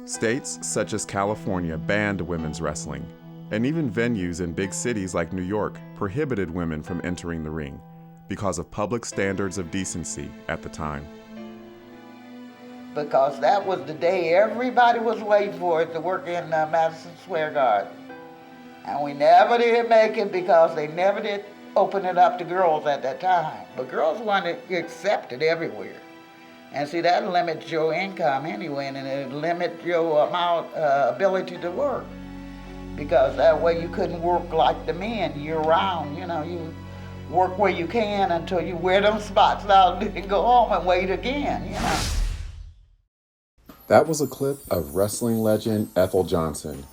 States such as California banned women's wrestling, and even venues in big cities like New York prohibited women from entering the ring because of public standards of decency at the time. Because that was the day everybody was waiting for it to work in Madison Square Garden. And we never did make it because they never did open it up to girls at that time. But girls wanted to accept it everywhere. And see, that limits your income anyway, and it limits your ability to work. Because that way you couldn't work like the men year-round. You know, you work where you can until you wear them spots out and go home and wait again, you know. That was a clip of wrestling legend Ethel Johnson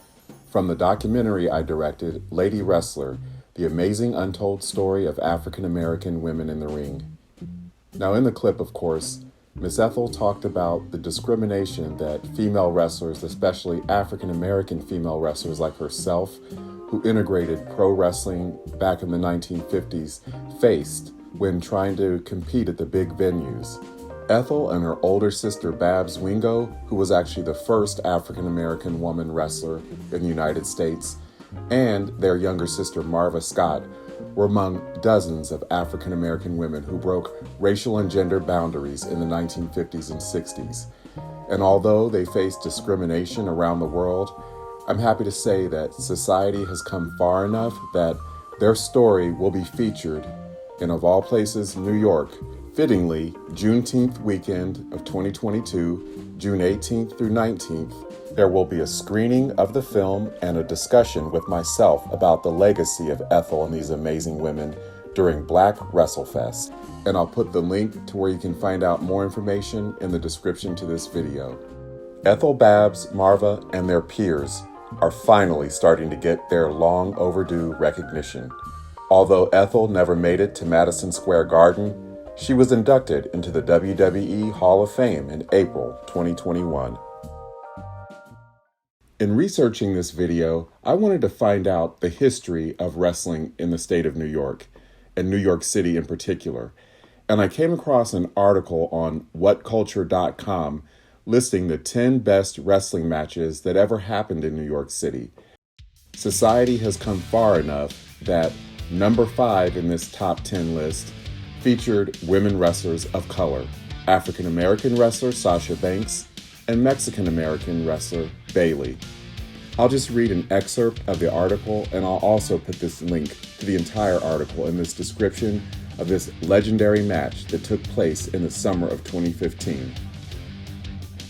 from the documentary I directed, Lady Wrestler, The Amazing Untold Story of African American Women in the Ring. Now in the clip, of course, Miss Ethel talked about the discrimination that female wrestlers, especially African American female wrestlers like herself, who integrated pro wrestling back in the 1950s, faced when trying to compete at the big venues. Ethel and her older sister Babs Wingo, who was actually the first African American woman wrestler in the United States, and their younger sister Marva Scott, were among dozens of African American women who broke racial and gender boundaries in the 1950s and 60s. And although they faced discrimination around the world, I'm happy to say that society has come far enough that their story will be featured in, of all places, New York, fittingly, Juneteenth weekend of 2022, June 18th through 19th. There will be a screening of the film and a discussion with myself about the legacy of Ethel and these amazing women during Black WrestleFest. And I'll put the link to where you can find out more information in the description to this video. Ethel, Babs, Marva, and their peers are finally starting to get their long overdue recognition. Although Ethel never made it to Madison Square Garden, she was inducted into the WWE Hall of Fame in April 2021. In researching this video, I wanted to find out the history of wrestling in the state of New York, and New York City in particular. And I came across an article on whatculture.com listing the 10 best wrestling matches that ever happened in New York City. Society has come far enough that number 5 in this top 10 list featured women wrestlers of color, African American wrestler Sasha Banks and Mexican American wrestler Bayley. I'll just read an excerpt of the article, and I'll also put this link to the entire article in this description of this legendary match that took place in the summer of 2015.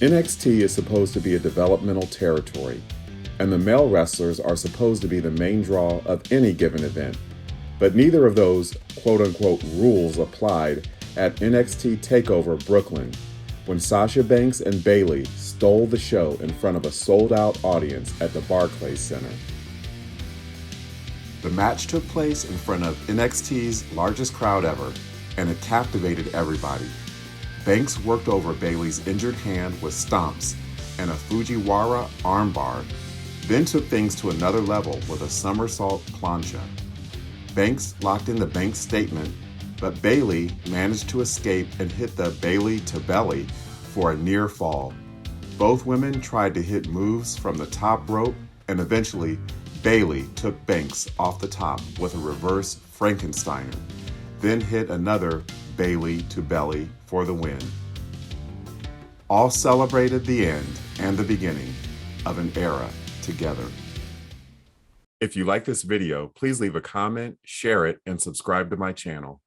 NXT is supposed to be a developmental territory, and the male wrestlers are supposed to be the main draw of any given event. But neither of those quote-unquote rules applied at NXT TakeOver Brooklyn, when Sasha Banks and Bayley stole the show in front of a sold-out audience at the Barclays Center. The match took place in front of NXT's largest crowd ever, and it captivated everybody. Banks worked over Bayley's injured hand with stomps and a Fujiwara armbar, then took things to another level with a somersault plancha. Banks locked in the Banks statement, but Bayley managed to escape and hit the Bayley to belly for a near fall. Both women tried to hit moves from the top rope, and eventually Bayley took Banks off the top with a reverse Frankensteiner, then hit another Bayley to belly for the win. All celebrated the end and the beginning of an era together. If you like this video, please leave a comment, share it, and subscribe to my channel.